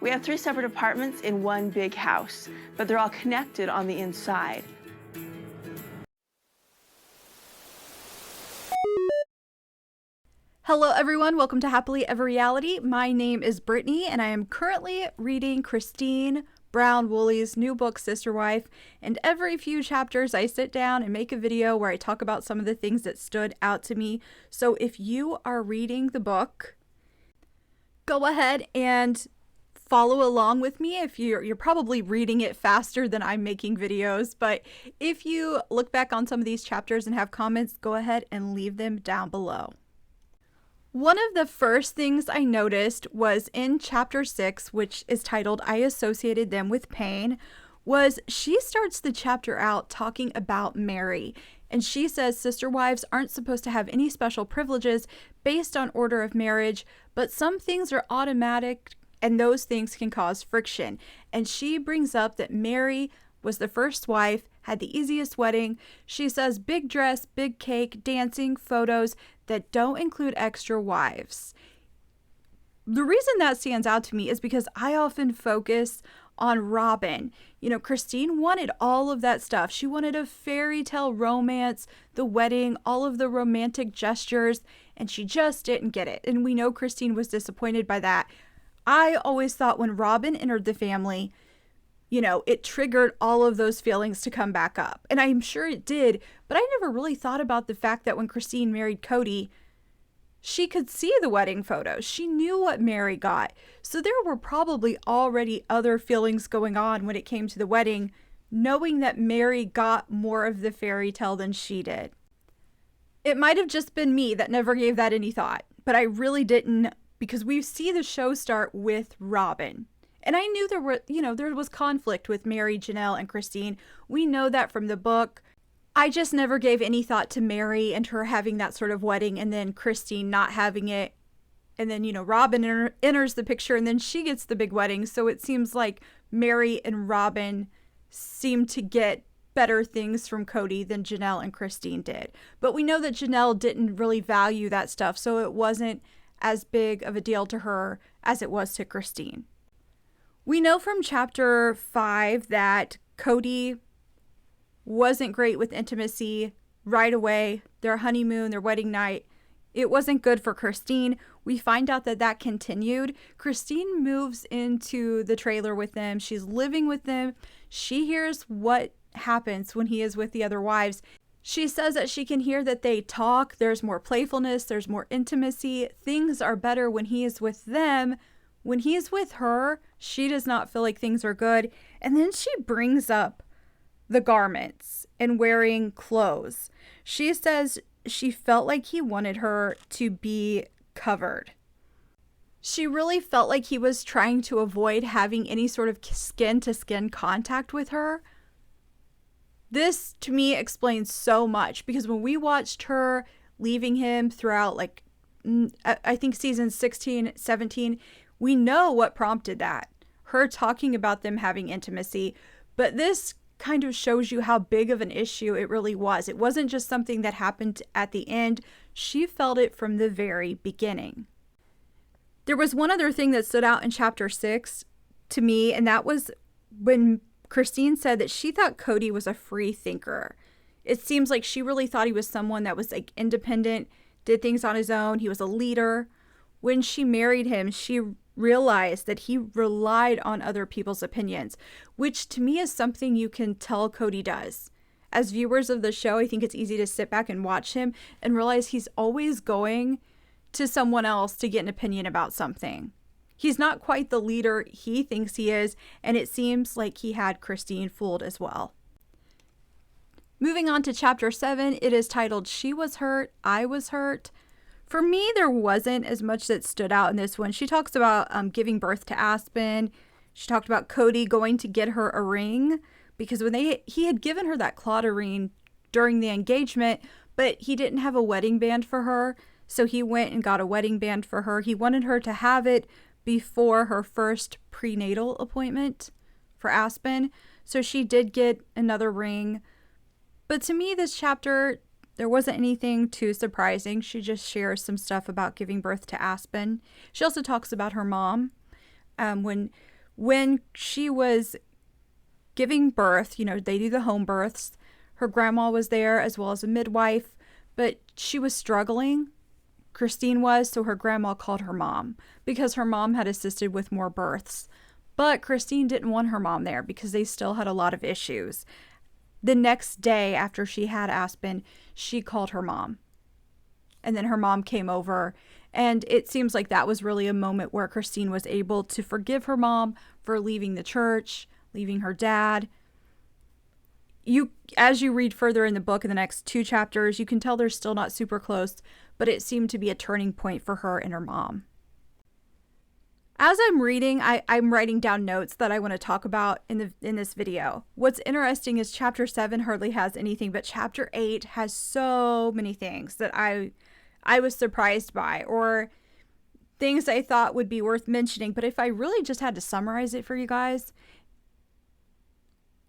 We have 3 separate apartments in one big house, but they're all connected on the inside. Hello everyone, welcome to Happily Ever Reality. My name is Brittany and I am currently reading Christine Brown Woolley's new book, Sister Wife, and every few chapters I sit down and make a video where I talk about some of the things that stood out to me. So if you are reading the book, go ahead and follow along with me. If you're probably reading it faster than I'm making videos, but if you look back on some of these chapters and have comments, go ahead and leave them down below. One of the first things I noticed was in chapter 6, which is titled I Associated Them with Pain, was she starts the chapter out talking about Mary. And she says sister wives aren't supposed to have any special privileges based on order of marriage, but some things are automatic and those things can cause friction. And she brings up that Mary was the first wife, had the easiest wedding. She says big dress, big cake, dancing, photos that don't include extra wives. The reason that stands out to me is because I often focus on Robin. You know, Christine wanted all of that stuff. She wanted a fairy tale romance, the wedding, all of the romantic gestures, and she just didn't get it. And we know Christine was disappointed by that. I always thought when Robin entered the family, you know, it triggered all of those feelings to come back up. And I'm sure it did, but I never really thought about the fact that when Christine married Cody, she could see the wedding photos. She knew what Mary got. So there were probably already other feelings going on when it came to the wedding, knowing that Mary got more of the fairy tale than she did. It might have just been me that never gave that any thought, but I really didn't, because we see the show start with Robin. And I knew there was conflict with Mary, Janelle, and Christine. We know that from the book. I just never gave any thought to Mary and her having that sort of wedding and then Christine not having it. And then, Robin enters the picture and then she gets the big wedding. So it seems like Mary and Robin seem to get better things from Cody than Janelle and Christine did. But we know that Janelle didn't really value that stuff. So it wasn't as big of a deal to her as it was to Christine. We know from chapter 5 that Cody wasn't great with intimacy right away. Their honeymoon, their wedding night, it wasn't good for Christine. We find out that continued. Christine moves into the trailer with them. She's living with them. She hears what happens when he is with the other wives. She says that she can hear that they talk. There's more playfulness. There's more intimacy. Things are better when he is with them. When he's with her, she does not feel like things are good. And then she brings up the garments and wearing clothes. She says she felt like he wanted her to be covered. She really felt like he was trying to avoid having any sort of skin-to-skin contact with her. This, to me, explains so much, because when we watched her leaving him throughout, I think seasons 16, 17, we know what prompted that. Her talking about them having intimacy. But this kind of shows you how big of an issue it really was. It wasn't just something that happened at the end. She felt it from the very beginning. There was one other thing that stood out in chapter 6 to me, and that was when Christine said that she thought Cody was a free thinker. It seems like she really thought he was someone that was independent, did things on his own. He was a leader. When she married him, she realized that he relied on other people's opinions, which to me is something you can tell Cody does. As viewers of the show, I think it's easy to sit back and watch him and realize he's always going to someone else to get an opinion about something. He's not quite the leader he thinks he is, and it seems like he had Christine fooled as well. Moving on to chapter 7, it is titled She Was Hurt, I Was Hurt. For me, there wasn't as much that stood out in this one. She talks about giving birth to Aspen. She talked about Cody going to get her a ring, because when he had given her that Claudia ring during the engagement, but he didn't have a wedding band for her. So he went and got a wedding band for her. He wanted her to have it before her first prenatal appointment for Aspen. So she did get another ring. But to me, this chapter, there wasn't anything too surprising. She just shares some stuff about giving birth to Aspen. She also talks about her mom. When she was giving birth, they do the home births. Her grandma was there as well as a midwife, but she was struggling. Christine was, so her grandma called her mom because her mom had assisted with more births. But Christine didn't want her mom there because they still had a lot of issues. The next day after she had Aspen, she called her mom. And then her mom came over, and it seems like that was really a moment where Christine was able to forgive her mom for leaving the church, leaving her dad. As you read further in the book in the next 2 chapters, you can tell they're still not super close, but it seemed to be a turning point for her and her mom. As I'm reading, I'm writing down notes that I want to talk about in this video. What's interesting is chapter 7 hardly has anything, but chapter 8 has so many things that I was surprised by, or things I thought would be worth mentioning. But if I really just had to summarize it for you guys,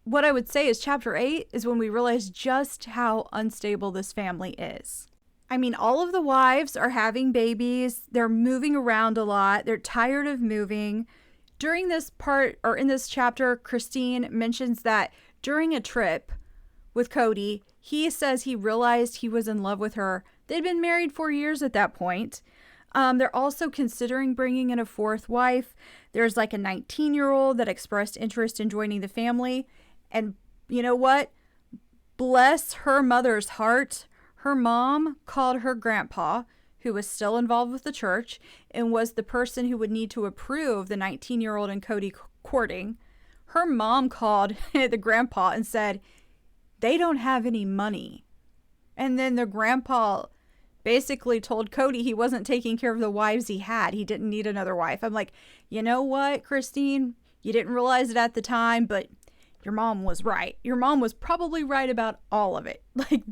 what I would say is chapter 8 is when we realize just how unstable this family is. I mean, all of the wives are having babies. They're moving around a lot. They're tired of moving. During this part, or in this chapter, Christine mentions that during a trip with Cody, he says he realized he was in love with her. They'd been married 4 years at that point. They're also considering bringing in a 4th wife. There's like a 19-year-old that expressed interest in joining the family. And you know what? Bless her mother's heart. Her mom called her grandpa, who was still involved with the church and was the person who would need to approve the 19-year-old and Cody courting. Her mom called the grandpa and said, they don't have any money. And then the grandpa basically told Cody he wasn't taking care of the wives he had. He didn't need another wife. I'm like, you know what, Christine? You didn't realize it at the time, but your mom was right. Your mom was probably right about all of it. Like,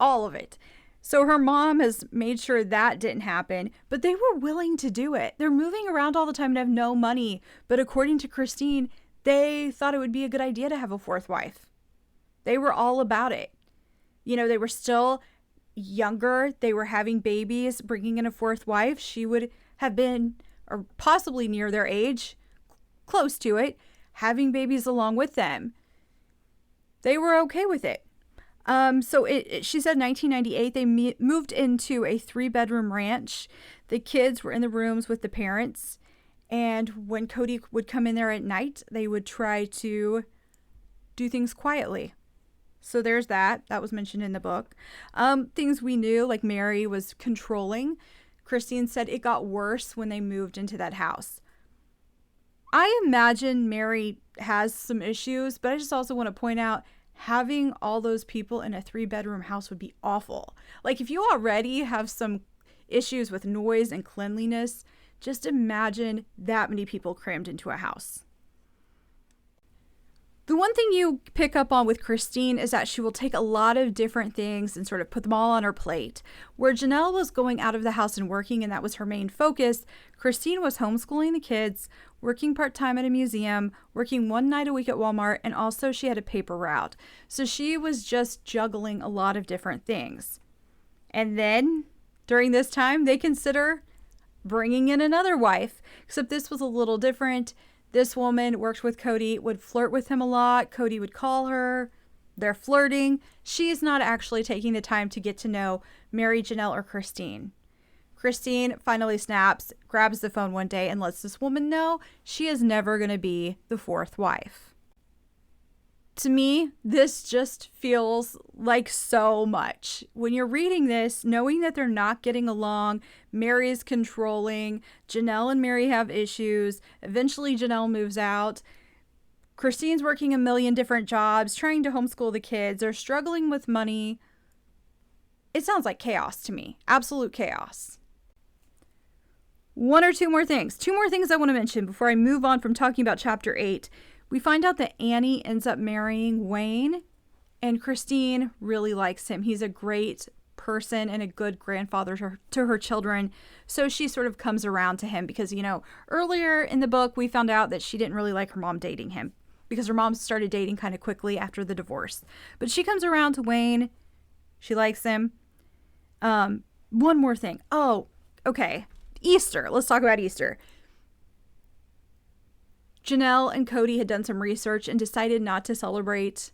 all of it. So her mom has made sure that didn't happen, but they were willing to do it. They're moving around all the time and have no money. But according to Christine, they thought it would be a good idea to have a 4th wife. They were all about it. They were still younger. They were having babies, bringing in a 4th wife. She would have been, or possibly near their age, close to it, having babies along with them. They were okay with it. So she said 1998, they moved into a 3-bedroom ranch. The kids were in the rooms with the parents. And when Cody would come in there at night, they would try to do things quietly. So there's that. That was mentioned in the book. Things we knew, like Mary was controlling. Christine said it got worse when they moved into that house. I imagine Mary has some issues, but I just also want to point out having all those people in a 3-bedroom house would be awful. Like, if you already have some issues with noise and cleanliness, just imagine that many people crammed into a house. The one thing you pick up on with Christine is that she will take a lot of different things and sort of put them all on her plate. Where Janelle was going out of the house and working, and that was her main focus, Christine was homeschooling the kids, working part-time at a museum, working 1 night a week at Walmart, and also she had a paper route. So she was just juggling a lot of different things. And then, during this time, they consider bringing in another wife, except this was a little different. This woman worked with Cody, would flirt with him a lot. Cody would call her. They're flirting. She's not actually taking the time to get to know Mary, Janelle, or Christine. Christine finally snaps, grabs the phone one day, and lets this woman know she is never going to be the 4th wife. To me, this just feels like so much. When you're reading this, knowing that they're not getting along, Mary's controlling, Janelle and Mary have issues, eventually Janelle moves out, Christine's working a million different jobs, trying to homeschool the kids, they're struggling with money. It sounds like chaos to me. Absolute chaos. 1 or 2 more things. 2 more things I want to mention before I move on from talking about chapter 8. We find out that Annie ends up marrying Wayne, and Christine really likes him. He's a great person and a good grandfather to her children. So she sort of comes around to him because, earlier in the book, we found out that she didn't really like her mom dating him because her mom started dating kind of quickly after the divorce. But she comes around to Wayne. She likes him. One more thing. Oh, okay. Easter. Let's talk about Easter. Janelle and Cody had done some research and decided not to celebrate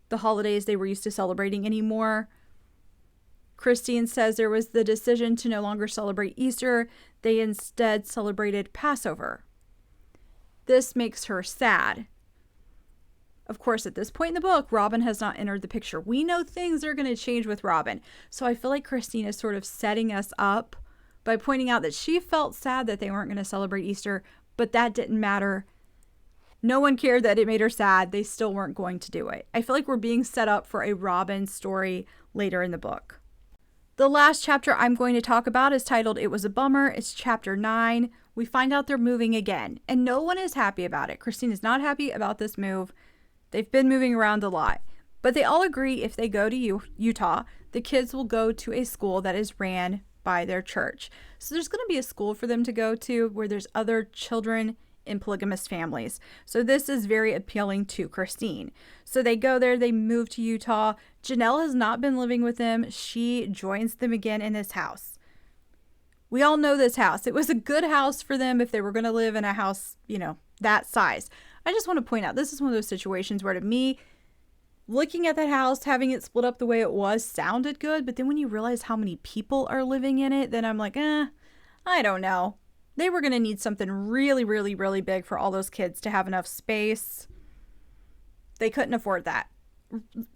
the holidays they were used to celebrating anymore. Christine says there was the decision to no longer celebrate Easter. They instead celebrated Passover. This makes her sad. Of course, at this point in the book, Robin has not entered the picture. We know things are going to change with Robin. So I feel like Christine is sort of setting us up by pointing out that she felt sad that they weren't going to celebrate Easter, but that didn't matter. No one cared that it made her sad. They still weren't going to do it. I feel like we're being set up for a Robin story later in the book. The last chapter I'm going to talk about is titled It Was a Bummer. It's chapter 9. We find out they're moving again, and no one is happy about it. Christine is not happy about this move. They've been moving around a lot, but they all agree if they go to Utah, the kids will go to a school that is ran by their church. So there's going to be a school for them to go to where there's other children in polygamous families. So this is very appealing to Christine. So they go there, they move to Utah. Janelle has not been living with them. She joins them again in this house. We all know this house. It was a good house for them if they were going to live in a house, that size. I just want to point out, this is one of those situations where to me, looking at that house, having it split up the way it was sounded good. But then when you realize how many people are living in it, then I'm like, I don't know. They were going to need something really, really, really big for all those kids to have enough space. They couldn't afford that.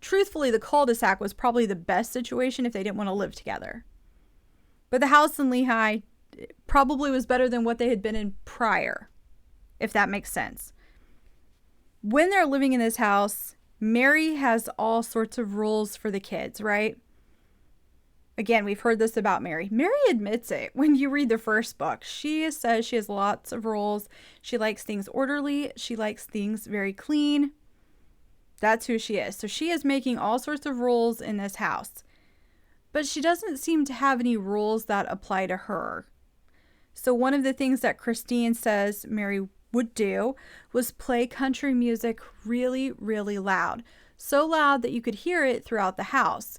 Truthfully, the cul-de-sac was probably the best situation if they didn't want to live together. But the house in Lehigh probably was better than what they had been in prior, if that makes sense. When they're living in this house, Mary has all sorts of rules for the kids, right? Again, we've heard this about Mary. Mary admits it when you read the first book. She says she has lots of rules. She likes things orderly. She likes things very clean. That's who she is. So she is making all sorts of rules in this house. But she doesn't seem to have any rules that apply to her. So one of the things that Christine says Mary would do was play country music really, really loud. So loud that you could hear it throughout the house.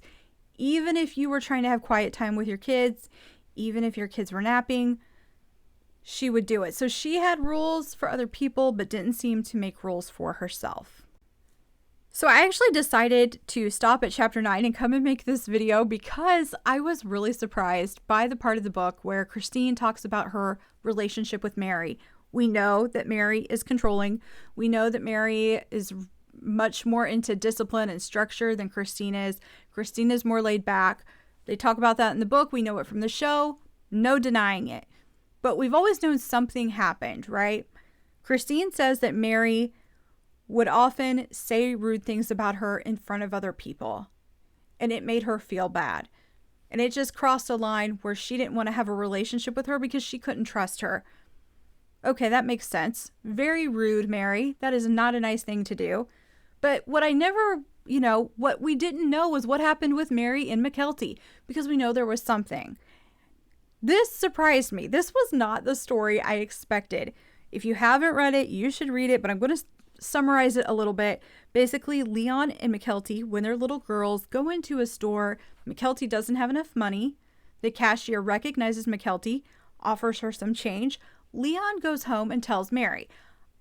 Even if you were trying to have quiet time with your kids, even if your kids were napping, she would do it. So she had rules for other people, but didn't seem to make rules for herself. So I actually decided to stop at chapter 9 and come and make this video because I was really surprised by the part of the book where Christine talks about her relationship with Mary. We know that Mary is controlling. We know that Mary is much more into discipline and structure than Christine is. Christine is more laid back. They talk about that in the book. We know it from the show. No denying it. But we've always known something happened, right? Christine says that Mary would often say rude things about her in front of other people. And it made her feel bad. And it just crossed a line where she didn't want to have a relationship with her because she couldn't trust her. Okay, that makes sense. Very rude, Mary. That is not a nice thing to do. But what I never, what we didn't know was what happened with Mary and McKelty, because we know there was something. This surprised me. This was not the story I expected. If you haven't read it, you should read it, but I'm going to summarize it a little bit. Basically, Leon and McKelty, when they're little girls, go into a store. McKelty doesn't have enough money. The cashier recognizes McKelty, offers her some change. Leon goes home and tells Mary.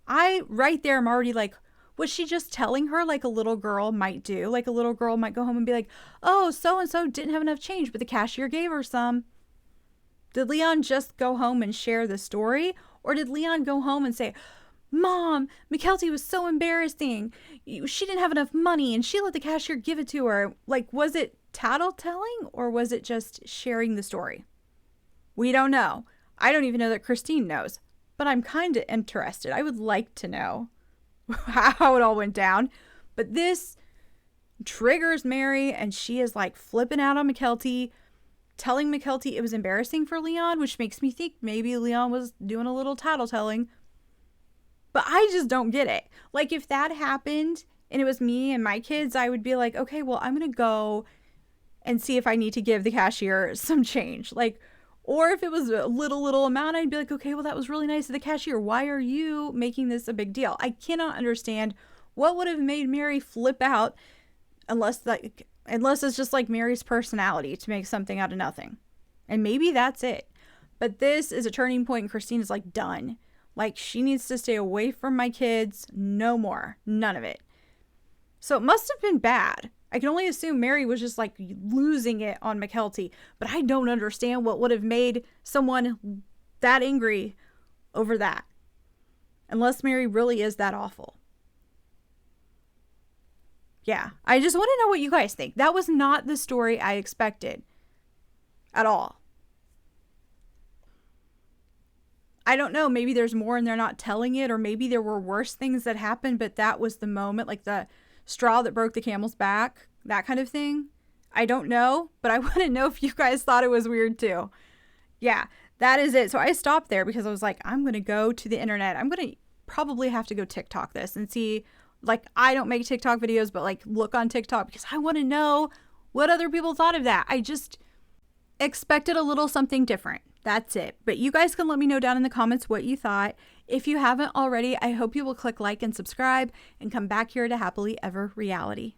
Right there, I'm already like, was she just telling her like a little girl might do? Like a little girl might go home and be like, oh, so-and-so didn't have enough change, but the cashier gave her some. Did Leon just go home and share the story? Or did Leon go home and say, Mom, McKelty was so embarrassing. She didn't have enough money and she let the cashier give it to her. Like, was it tattletelling or was it just sharing the story? We don't know. I don't even know that Christine knows, but I'm kind of interested. I would like to know how it all went down. But this triggers Mary and she is like flipping out on McKelty, telling McKelty it was embarrassing for Leon, which makes me think maybe Leon was doing a little tattletelling. But I just don't get it. Like if that happened and it was me and my kids, I would be like, okay, well, I'm going to go and see if I need to give the cashier some change. Like, or if it was a little amount, I'd be like, okay, well, that was really nice of the cashier. Why are you making this a big deal? I cannot understand what would have made Mary flip out unless it's just like Mary's personality to make something out of nothing. And maybe that's it. But this is a turning point and Christine is like, done. Like, she needs to stay away from my kids. No more. None of it. So it must have been bad. I can only assume Mary was just like losing it on McKelty, but I don't understand what would have made someone that angry over that. Unless Mary really is that awful. Yeah, I just want to know what you guys think. That was not the story I expected at all. I don't know, maybe there's more and they're not telling it, or maybe there were worse things that happened, but that was the moment, like the straw that broke the camel's back, that kind of thing. I don't know, but I want to know if you guys thought it was weird too. Yeah, that is it. So I stopped there because I was like, I'm going to go to the internet. I'm going to probably have to go TikTok this and see, like, I don't make TikTok videos, but like look on TikTok because I want to know what other people thought of that. I just expected a little something different. That's it. But you guys can let me know down in the comments what you thought. If you haven't already, I hope you will click like and subscribe and come back here to Happily Ever Reality.